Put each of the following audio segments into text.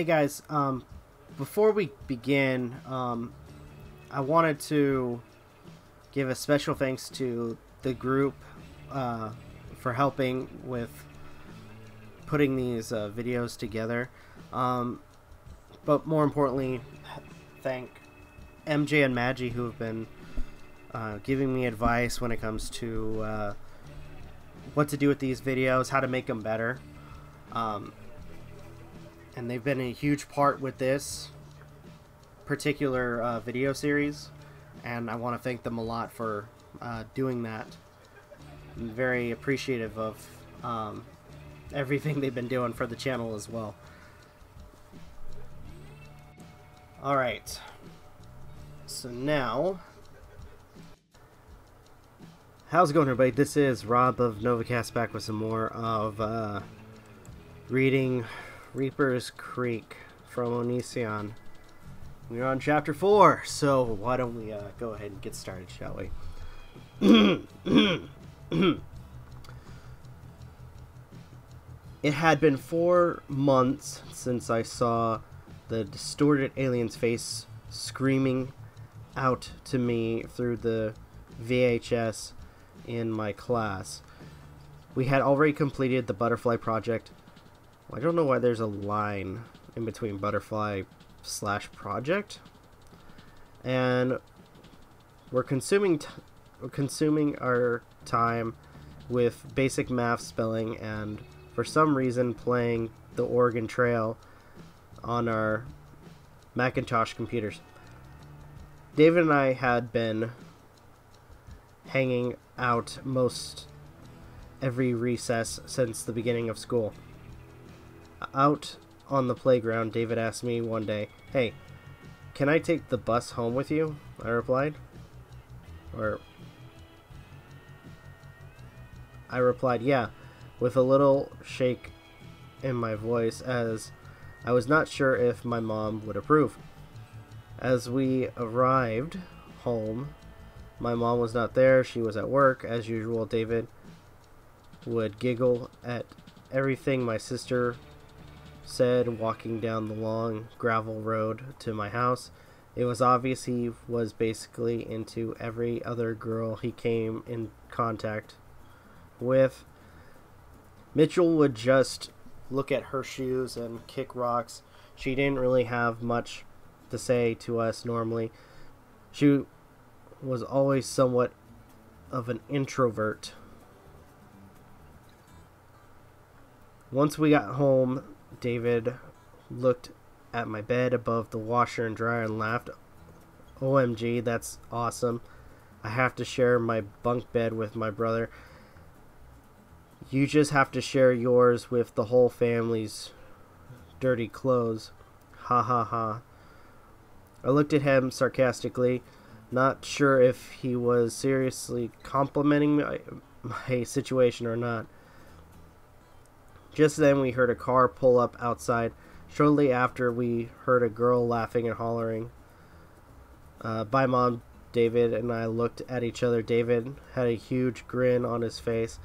guys, before we begin, I wanted to give a special thanks to the group for helping with putting these videos together. But more importantly, thank MJ and Maggie, who have been giving me advice when it comes to what to do with these videos, how to make them better. And they've been a huge part with this particular video series, and I want to thank them a lot for doing that. I'm very appreciative of everything they've been doing for the channel as well. Alright, so now, how's it going, everybody? This is Rob of Novakast, back with some more of reading Reaper's Creek from Anit-Onision. We're on chapter 4, so why don't we go ahead and get started, shall we? It had been 4 months since I saw the distorted alien's face screaming out to me through the VHS in my class. We had already completed the butterfly project. I don't know why there's a line in between butterfly / project, and we're consuming our time with basic math, spelling, and for some reason playing the Oregon Trail on our Macintosh computers. David and I had been hanging out most every recess since the beginning of school. Out on the playground, David asked me one day, "Hey, can I take the bus home with you?" I replied. Yeah, with a little shake in my voice, as I was not sure if my mom would approve. As we arrived home, my mom was not there. She was at work. As usual, David would giggle at everything my sister said walking down the long gravel road to my house. It was obvious he was basically into every other girl he came in contact with. Mitchell would just look at her shoes and kick rocks. She didn't really have much to say to us normally. She was always somewhat of an introvert. Once we got home, David looked at my bed above the washer and dryer and laughed. "OMG, that's awesome. I have to share my bunk bed with my brother. You just have to share yours with the whole family's dirty clothes. Ha ha ha." I looked at him sarcastically, not sure if he was seriously complimenting my situation or not. Just then we heard a car pull up outside. Shortly after, we heard a girl laughing and hollering. Bye, Mom. David and I looked at each other. David had a huge grin on his face.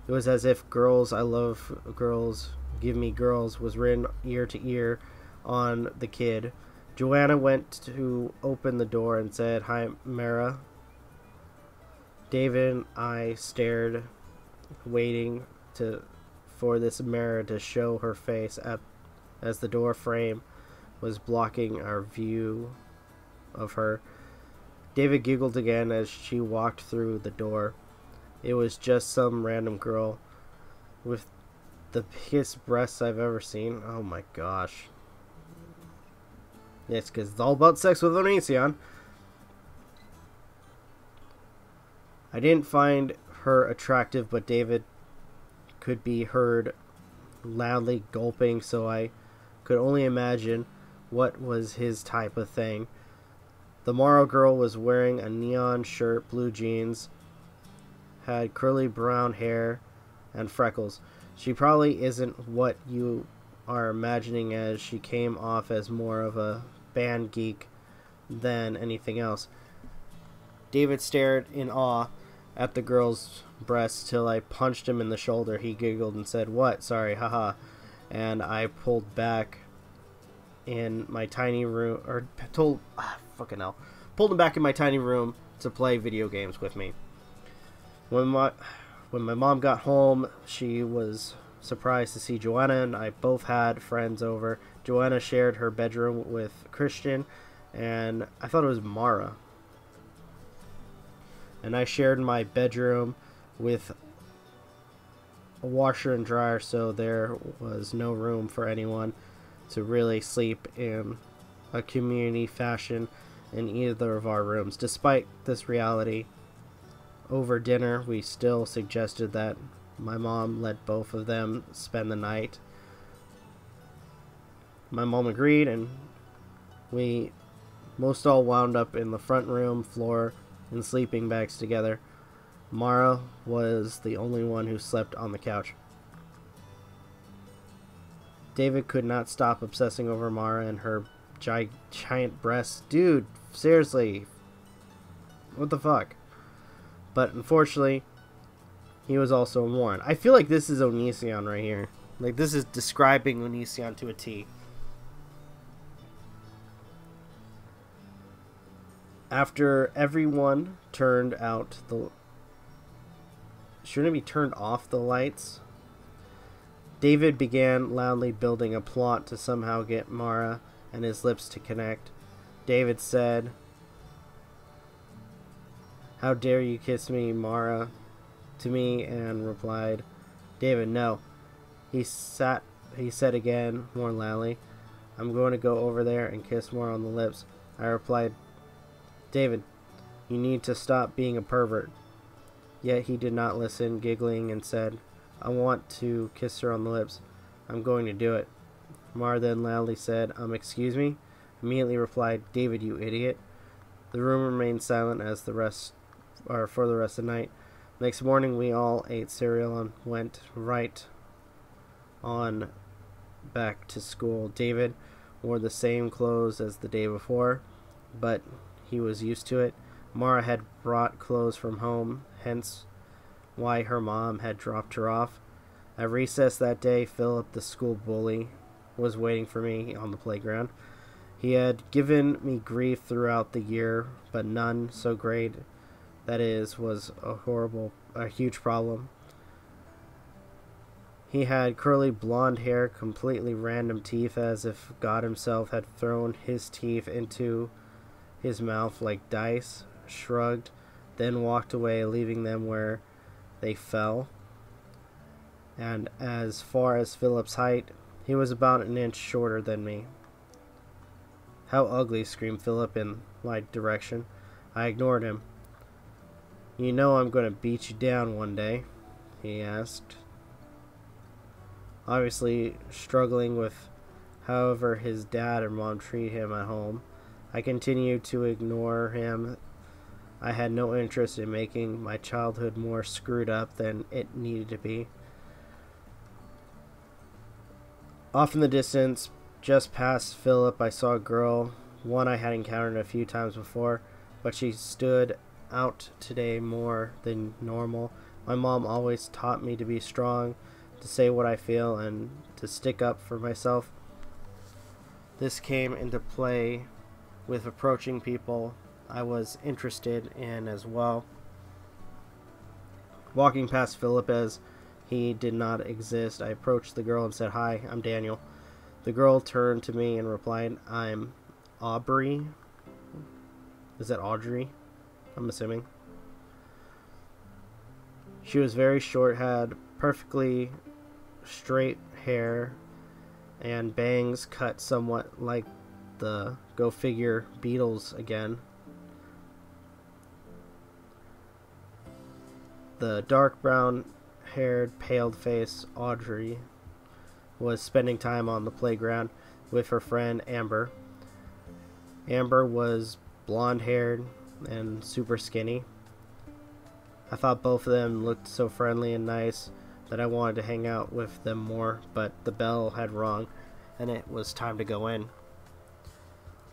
It was as if "Girls, I love girls, give me girls" was written ear to ear on the kid. Joanna went to open the door and said, "Hi, Mara." David and I stared, waiting for this Mara to show her face as the door frame was blocking our view of her. David giggled again as she walked through the door. It was just some random girl with the biggest breasts I've ever seen. Oh my gosh. Yes, because it's all about sex with Anit-Onision. I didn't find her attractive, but David could be heard loudly gulping, so I could only imagine what was his type of thing. The Morrow girl was wearing a neon shirt, blue jeans, had curly brown hair, and freckles. She probably isn't what you are imagining, as she came off as more of a band geek than anything else. David stared in awe at the girl's breasts till I punched him in the shoulder. He giggled and said, "What? Sorry, haha." And I pulled back in my tiny room, or fucking hell, pulled him back in my tiny room to play video games with me. When my mom got home, she was surprised to see Joanna and I both had friends over. Joanna shared her bedroom with Christian, and I thought it was Mara. And I shared my bedroom with a washer and dryer, so there was no room for anyone to really sleep in a community fashion in either of our rooms. Despite this reality, over dinner we still suggested that my mom let both of them spend the night. My mom agreed, and we most all wound up in the front room floor in sleeping bags together. Mara was the only one who slept on the couch. David could not stop obsessing over Mara and her giant breasts. Dude, seriously. What the fuck? But unfortunately, he was also a moron. I feel like this is Onision right here. Like, this is describing Onision to a T. After everyone turned out the... Shouldn't it be turned off the lights? David began loudly building a plot to somehow get Mara and his lips to connect. David said, "How dare you kiss me, Mara?" to me, and replied, "David, no." He said again, more loudly, "I'm going to go over there and kiss Mara on the lips." I replied, "David, you need to stop being a pervert." Yet he did not listen, giggling, and said, "I want to kiss her on the lips. I'm going to do it." Mara then loudly said, "Excuse me?" Immediately replied, "David, you idiot." The room remained silent for the rest of the night. Next morning, we all ate cereal and went right on back to school. David wore the same clothes as the day before, but he was used to it. Mara had brought clothes from home, hence why her mom had dropped her off. At recess that day, Philip, the school bully, was waiting for me on the playground. He had given me grief throughout the year, but none so great that was a huge problem. He had curly blonde hair, completely random teeth, as if God himself had thrown his teeth into his mouth like dice, shrugged, then walked away, leaving them where they fell. And as far as Philip's height, he was about an inch shorter than me. "How ugly," screamed Philip in my direction. I ignored him. "You know I'm going to beat you down one day?" he asked, obviously struggling with however his dad or mom treat him at home. I continued to ignore him. I had no interest in making my childhood more screwed up than it needed to be. Off in the distance, just past Philip, I saw a girl, one I had encountered a few times before, but she stood out today more than normal. My mom always taught me to be strong, to say what I feel, and to stick up for myself. This came into play with approaching people I was interested in as well. Walking past Philip as he did not exist, I approached the girl and said, "Hi, I'm Daniel." The girl turned to me and replied, "I'm Aubrey." Is that Audrey? I'm assuming. She was very short, had perfectly straight hair and bangs cut somewhat like the Go Figure Beatles again. The dark brown haired, paled face Audrey was spending time on the playground with her friend Amber. Amber was blonde haired and super skinny. I thought both of them looked so friendly and nice that I wanted to hang out with them more, but the bell had rung and it was time to go in.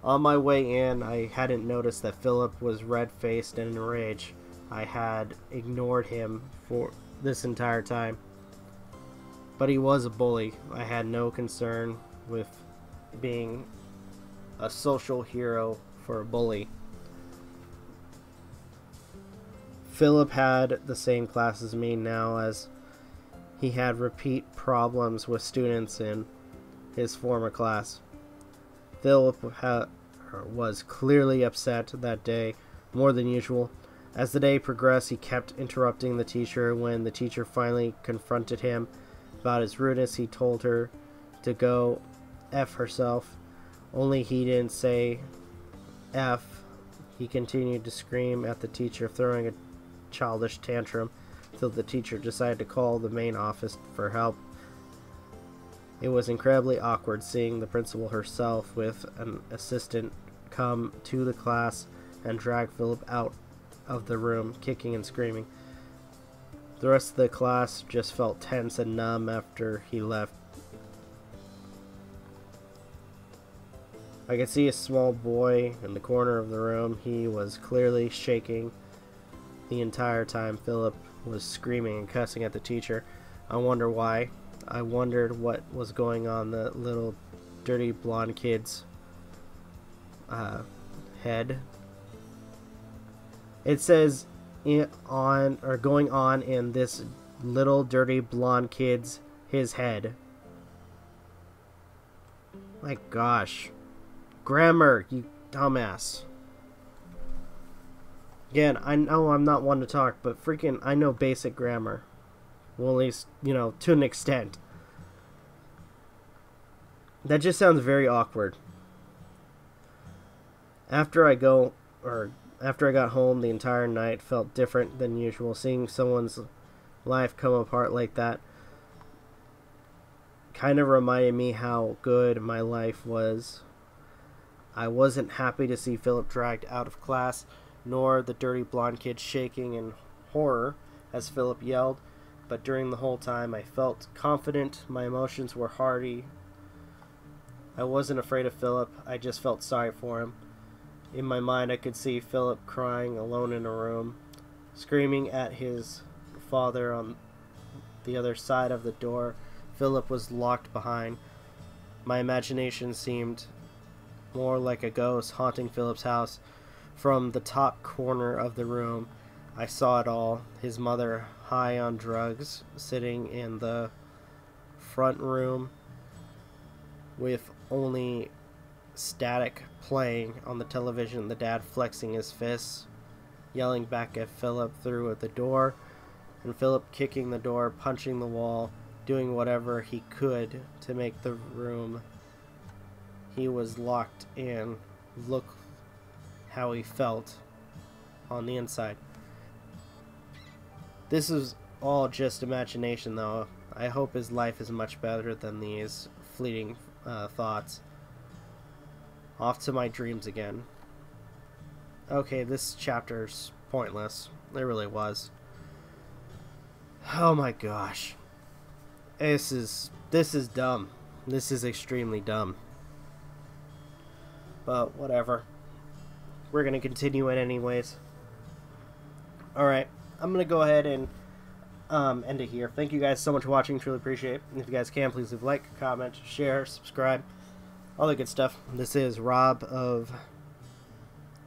On my way in, I hadn't noticed that Philip was red-faced and in a rage. I had ignored him for this entire time. But he was a bully. I had no concern with being a social hero for a bully. Philip had the same class as me now, as he had repeat problems with students in his former class. Philip was clearly upset that day, more than usual. As the day progressed, he kept interrupting the teacher. When the teacher finally confronted him about his rudeness, he told her to go F herself. Only he didn't say F. He continued to scream at the teacher, throwing a childish tantrum until the teacher decided to call the main office for help. It was incredibly awkward seeing the principal herself with an assistant come to the class and drag Philip out of the room, kicking and screaming. The rest of the class just felt tense and numb after he left. I could see a small boy in the corner of the room. He was clearly shaking the entire time Philip was screaming and cussing at the teacher. I wonder why. I wondered what was going on the little dirty blonde kid's head. It says going on in this little dirty blonde kid's his head. My gosh. Grammar, you dumbass. Again, I know I'm not one to talk, but freaking I know basic grammar. Well, at least, to an extent. That just sounds very awkward. After I got home, the entire night felt different than usual. Seeing someone's life come apart like that kind of reminded me how good my life was. I wasn't happy to see Philip dragged out of class, nor the dirty blonde kid shaking in horror as Philip yelled, but during the whole time I felt confident. My emotions were hearty. I wasn't afraid of Philip, I just felt sorry for him. In my mind I could see Philip crying alone in a room, screaming at his father on the other side of the door. Philip was locked behind. My imagination seemed more like a ghost haunting Philip's house. From the top corner of the room, I saw it all. His mother, high on drugs, sitting in the front room with only static playing on the television. The dad flexing his fists, yelling back at Philip through the door, and Philip kicking the door, punching the wall, doing whatever he could to make the room he was locked in look how he felt on the inside. This is all just imagination, though. I hope his life is much better than these fleeting thoughts. Off to my dreams again. Okay, this chapter's pointless. It really was. Oh my gosh. This is dumb. This is extremely dumb. But whatever. We're going to continue it anyways. Alright, I'm going to go ahead and end it here. Thank you guys so much for watching. Truly appreciate it. And if you guys can, please leave a like, comment, share, subscribe. All the good stuff. This is Rob of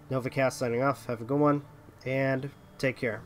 Novakast signing off. Have a good one, and take care.